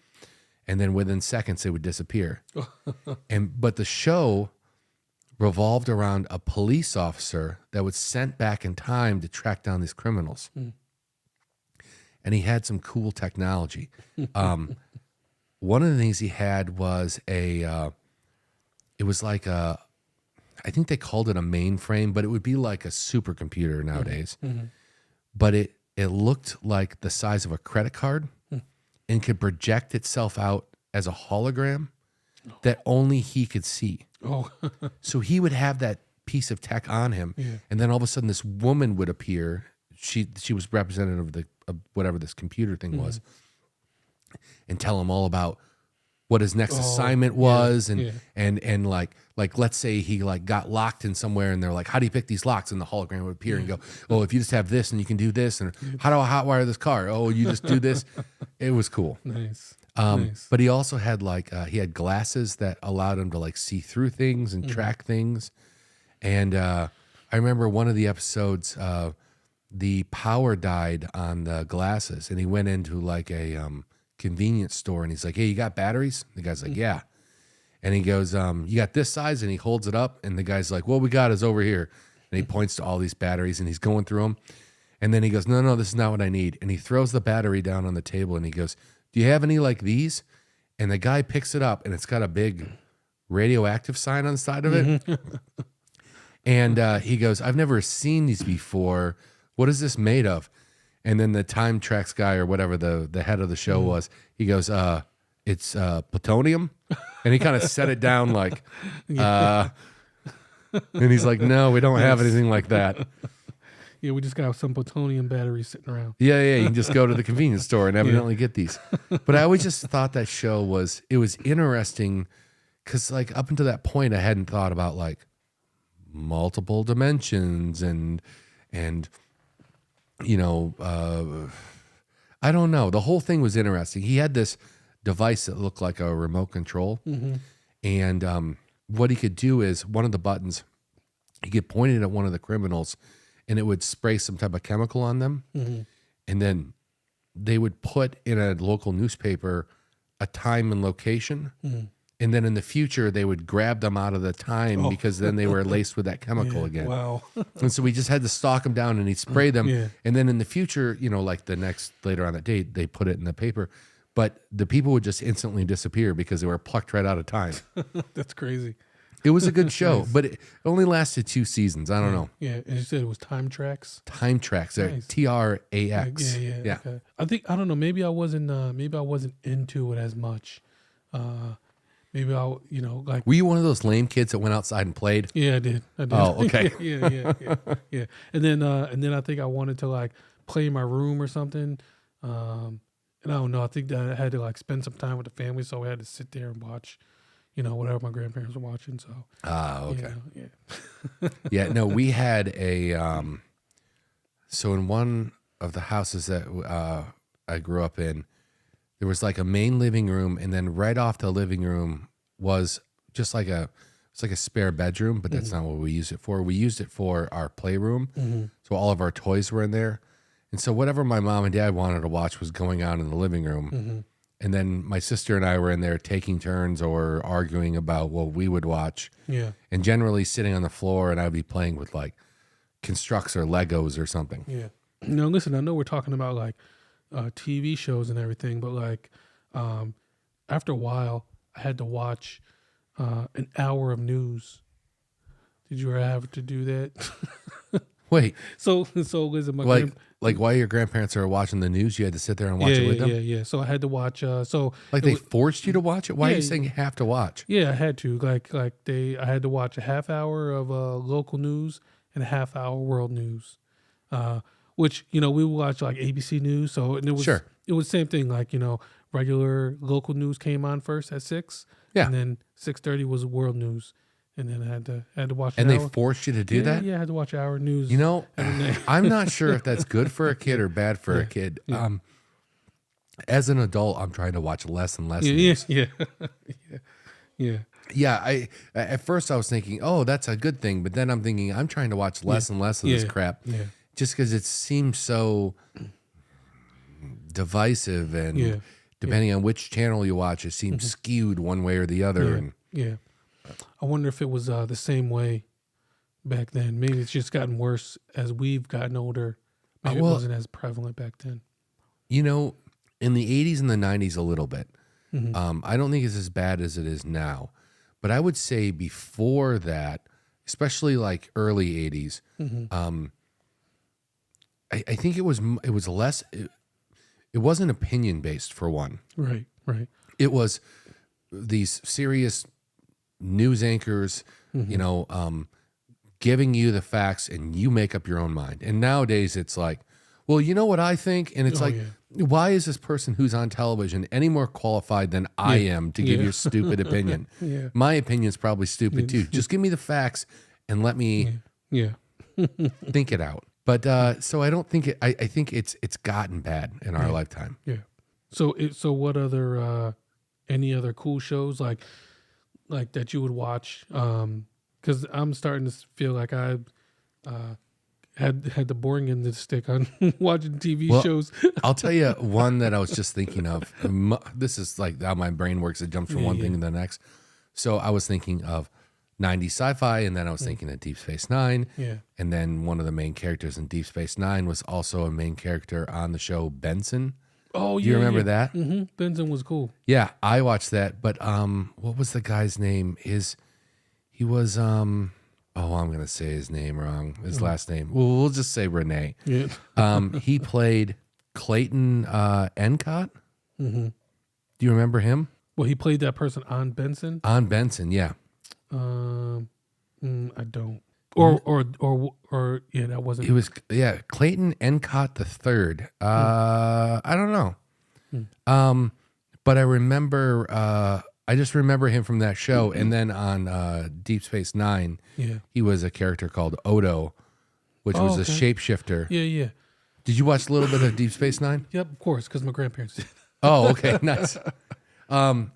And then within seconds, it would disappear. But the show revolved around a police officer that was sent back in time to track down these criminals. And he had some cool technology. One of the things he had was it was like I think they called it a mainframe, but it would be like a supercomputer nowadays. But it looked like the size of a credit card and could project itself out as a hologram. that only he could see. Oh, So he would have that piece of tech on him, and then all of a sudden this woman would appear. She was representative of whatever this computer thing was, and tell him all about what his next assignment was, and like let's say he like got locked in somewhere, and they're like, how do you pick these locks? And the hologram would appear and go, oh, if you just have this and you can do this, and how do I hotwire this car? Oh, you just do this. It was cool. Nice. But he also had like he had glasses that allowed him to like see through things and track things. And I remember one of the episodes, the power died on the glasses, and he went into like a convenience store, and he's like, hey, you got batteries? The guy's like, yeah. And he goes, you got this size? And he holds it up, and the guy's like, what we got is over here. And he points to all these batteries, and he's going through them. And then he goes, no, this is not what I need. And he throws the battery down on the table, and he goes, do you have any like these? And the guy picks it up, and it's got a big radioactive sign on the side of it. And he goes, I've never seen these before. What is this made of? And then the Time Tracks guy or whatever the head of the show was, he goes, it's plutonium. And he kind of set it down like, and he's like, no, we don't have anything like that. Yeah, we just got some plutonium batteries sitting around. Yeah, you can just go to the convenience store and evidently get these. But I always just thought that show was interesting because like up until that point, I hadn't thought about like multiple dimensions and you know, I don't know. The whole thing was interesting. He had this device that looked like a remote control, and what he could do is one of the buttons, he could point it at one of the criminals, and it would spray some type of chemical on them, and then they would put in a local newspaper a time and location. And then in the future, they would grab them out of the time because then they were laced with that chemical again. Wow. And so we just had to stalk them down and he'd spray them. And then in the future, you know, like later on that date, they put it in the paper. But the people would just instantly disappear because they were plucked right out of time. That's crazy. It was a good show, but it only lasted 2 seasons. I don't know. Yeah, and you said it was Time Tracks. Time Tracks, Nice. TRAX. Yeah. Okay. I don't know. Maybe I wasn't into it as much. Maybe I'll, you know, like. Were you one of those lame kids that went outside and played? Yeah, I did. Oh, okay. yeah. And then I think I wanted to like play in my room or something. And I don't know. I think that I had to like spend some time with the family, so we had to sit there and watch, you know, whatever my grandparents were watching. So. Okay. Yeah. Yeah. No, we had a. So in one of the houses that I grew up in, there was like a main living room, and then right off the living room was just like it's like a spare bedroom, but that's not what we used it for. We used it for our playroom. So all of our toys were in there. And so whatever my mom and dad wanted to watch was going on in the living room. And then my sister and I were in there taking turns or arguing about what we would watch. Yeah. And generally sitting on the floor, and I'd be playing with like constructs or Legos or something. Yeah. Now listen, I know we're talking about like TV shows and everything, but like after a while, I had to watch an hour of news. Did you ever have to do that? Wait. So listen, like while your grandparents are watching the news, you had to sit there and watch it with them? Yeah. So I had to watch. They forced you to watch it? Why are you saying you have to watch? Yeah, I had to. I had to watch a half hour of local news and a half hour world news. Which, you know, we would watch like ABC News. So and it was it was the same thing. Like, you know, regular local news came on first at 6. Yeah. And then 6:30 was world news. And then I had to watch. And they forced you to do that? Yeah, I had to watch hour news. You know, I'm not sure if that's good for a kid or bad for a kid. Yeah. As an adult, I'm trying to watch less and less news. Yeah. Yeah, at first I was thinking, oh, that's a good thing. But then I'm thinking, I'm trying to watch less and less of this crap. Yeah. Just because it seems so divisive, and depending on which channel you watch, it seems skewed one way or the other. Yeah. I wonder if it was the same way back then. Maybe it's just gotten worse as we've gotten older. Maybe it wasn't as prevalent back then. You know, in the 80s and the 90s, a little bit. I don't think it's as bad as it is now. But I would say before that, especially like early 80s, I think it was less. It wasn't opinion based for one. Right. It was these serious news anchors, you know, giving you the facts and you make up your own mind. And nowadays it's like, well, you know what I think? And it's why is this person who's on television any more qualified than I am to give your stupid opinion? My opinion is probably stupid too. Just give me the facts and let me think it out. But so I don't think I think it's gotten bad in our lifetime. Yeah. So what other any other cool shows like that you would watch? Because I'm starting to feel like I had the boring end of the stick on watching TV shows. I'll tell you one that I was just thinking of. This is like how my brain works. It jumps from one thing to the next. So I was thinking of 90s sci-fi, and then I was thinking of Deep Space Nine. Yeah. And then one of the main characters in Deep Space Nine was also a main character on the show Benson. Oh, Do you remember that? Mm-hmm. Benson was cool. Yeah, I watched that. But what was the guy's name? He was I'm gonna say his name wrong. His last name. Well, we'll just say Renee. Yeah. He played Clayton Encott. Mm-hmm. Do you remember him? Well, he played that person on Benson. On Benson, yeah. I don't. Or yeah, that wasn't. It was Clayton Encott the third. I don't know. But I remember. I just remember him from that show, and then on Deep Space Nine, he was a character called Odo, which was a shapeshifter. Yeah. Did you watch a little bit of Deep Space Nine? Yep, of course, because my grandparents did. Oh, okay, nice.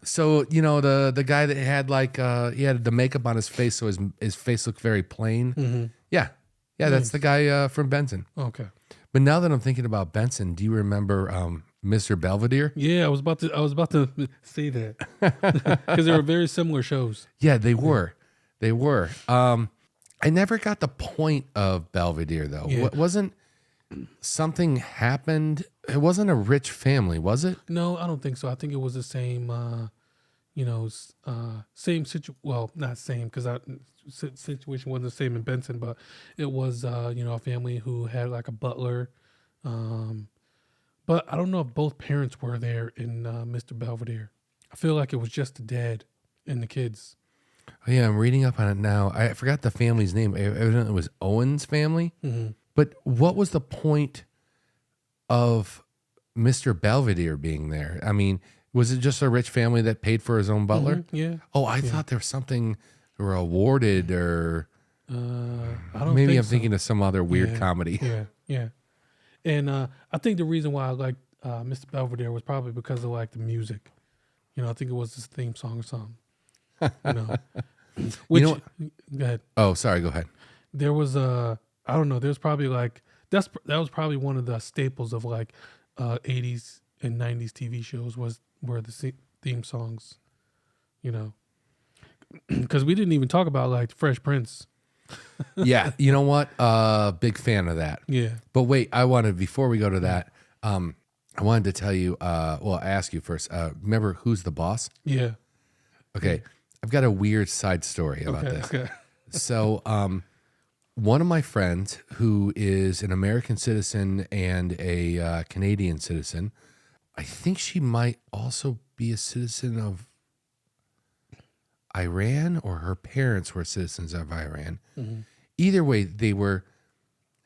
So you know the guy that had like he had the makeup on his face, so his face looked very plain. Mm-hmm. Yeah, that's the guy from Benson. Okay. But now that I'm thinking about Benson, do you remember Mr. Belvedere? Yeah, I was about to say that because they were very similar shows. Yeah, they were. They were. I never got the point of Belvedere though. Yeah. Wasn't something happened? It wasn't a rich family, was it? No, I don't think so. I think it was the same. Same situation. Well, not same because that situation wasn't the same in Benson, but it was a family who had like a butler. But I don't know if both parents were there in Mr. Belvedere. I feel like it was just the dad and the kids. Oh, yeah, I'm reading up on it now. I forgot the family's name. Evidently, it was Owen's family. Mm-hmm. But what was the point of Mr. Belvedere being there? I mean, was it just a rich family that paid for his own butler? Mm-hmm. Yeah. Oh, I thought there was something they were awarded, or I don't. Maybe think I'm thinking of some other weird comedy. Yeah. And I think the reason why I liked Mr. Belvedere was probably because of like the music. I think it was his theme song or something. Which, go ahead. Oh, sorry. Go ahead. There was I don't know. There's probably like that was probably one of the staples of like 80s and 90s TV shows were the theme songs. Because we didn't even talk about like Fresh Prince. Yeah, you know what? Big fan of that. Yeah. But wait, before we go to that, I wanted to tell you. Ask you first. Remember Who's the Boss? Yeah. Okay, I've got a weird side story about this. Okay. So, one of my friends who is an American citizen and a Canadian citizen, I think she might also be a citizen of Iran, or her parents were citizens of Iran. Mm-hmm. Either way,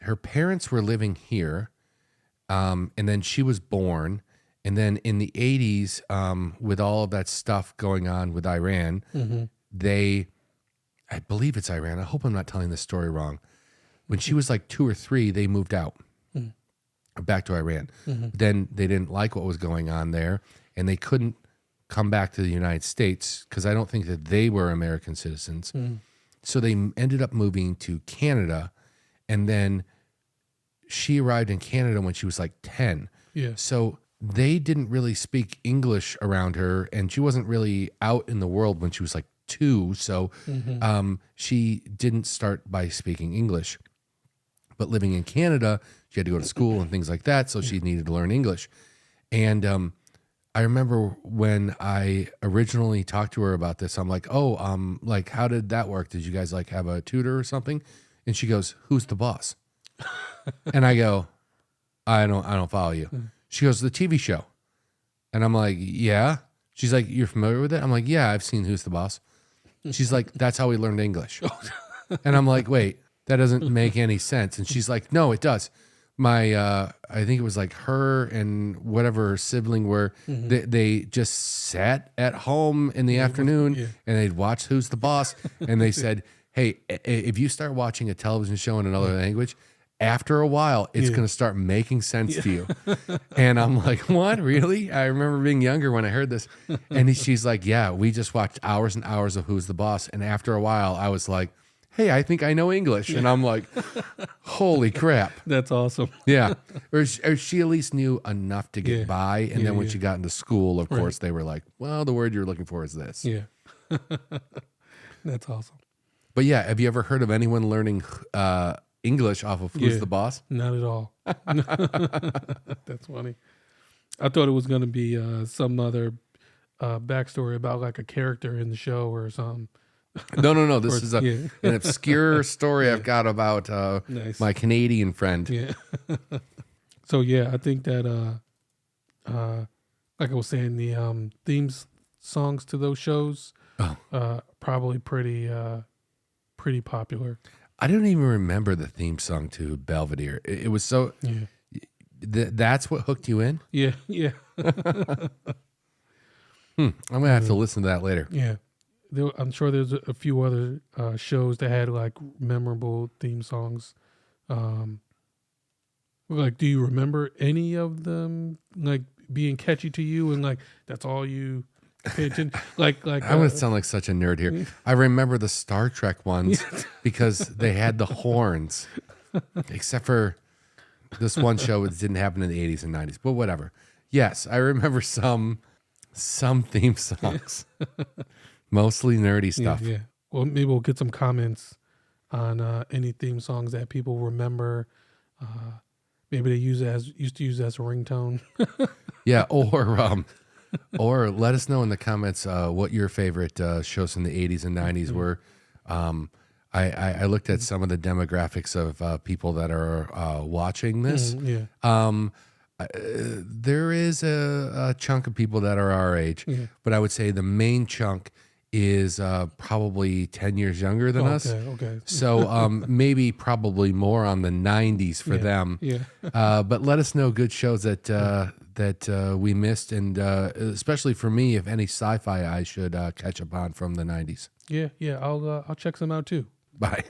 her parents were living here, and then she was born. And then in the 80s, with all of that stuff going on with Iran, I believe it's Iran. I hope I'm not telling this story wrong. When she was like 2 or 3, they moved out back to Iran. Mm-hmm. Then they didn't like what was going on there, and they couldn't come back to the United States because I don't think that they were American citizens. Mm. So they ended up moving to Canada, and then she arrived in Canada when she was like 10. Yeah. So they didn't really speak English around her, and she wasn't really out in the world when she was like 2. So she didn't start by speaking English. But living in Canada, she had to go to school and things like that, so she needed to learn English. And I remember when I originally talked to her about this, I'm like, like, how did that work? Did you guys like have a tutor or something? And she goes, "Who's the boss?" And I go, I don't follow you. She goes, "The TV show." And I'm like, "Yeah." She's like, you're familiar with it? I'm like, yeah, I've seen Who's the Boss. She's like, that's how we learned English. And I'm like, wait, that doesn't make any sense. And she's like, no, it does. My, I think it was like her and whatever her sibling were, they just sat at home in the afternoon and they'd watch Who's the Boss. And they said, hey, if you start watching a television show in another language, after a while, it's going to start making sense to you. And I'm like, what? Really? I remember being younger when I heard this. And she's like, yeah, we just watched hours and hours of Who's the Boss. And after a while, I was like, hey, I think I know English. And I'm like, holy crap. That's awesome. Yeah. Or she at least knew enough to get by. And then when she got into school, of course, they were like, well, the word you're looking for is this. Yeah. That's awesome. But yeah, have you ever heard of anyone learning English off of Who's the Boss? Not at all. That's funny. I thought it was going to be some other backstory about like a character in the show or something. No. This is an obscure story I've got about my Canadian friend. Yeah. So yeah, I think that like I was saying, the themes songs to those shows probably pretty popular. I don't even remember the theme song to Belvedere. It was so. Yeah. That's what hooked you in? Yeah. I'm gonna have to listen to that later. Yeah. I'm sure there's a few other shows that had like memorable theme songs. Like, do you remember any of them like being catchy to you and like that's all you pay attention? Like I'm gonna sound like such a nerd here. I remember the Star Trek ones because they had the horns, except for this one show that didn't happen in the 80s and 90s. But whatever. Yes, I remember some theme songs. Mostly nerdy stuff. Yeah. Well, maybe we'll get some comments on any theme songs that people remember. Maybe they used to use as a ringtone. Yeah, or let us know in the comments what your favorite shows from the 80s and 90s were. I looked at some of the demographics of people that are watching this. There is a chunk of people that are our age, but I would say the main chunk is probably 10 years younger than us. Okay. So maybe probably more on the 90s for them. Yeah. But let us know good shows that we missed, and especially for me, if any sci-fi I should catch up on from the 90s. Yeah. I'll check some out too. Bye.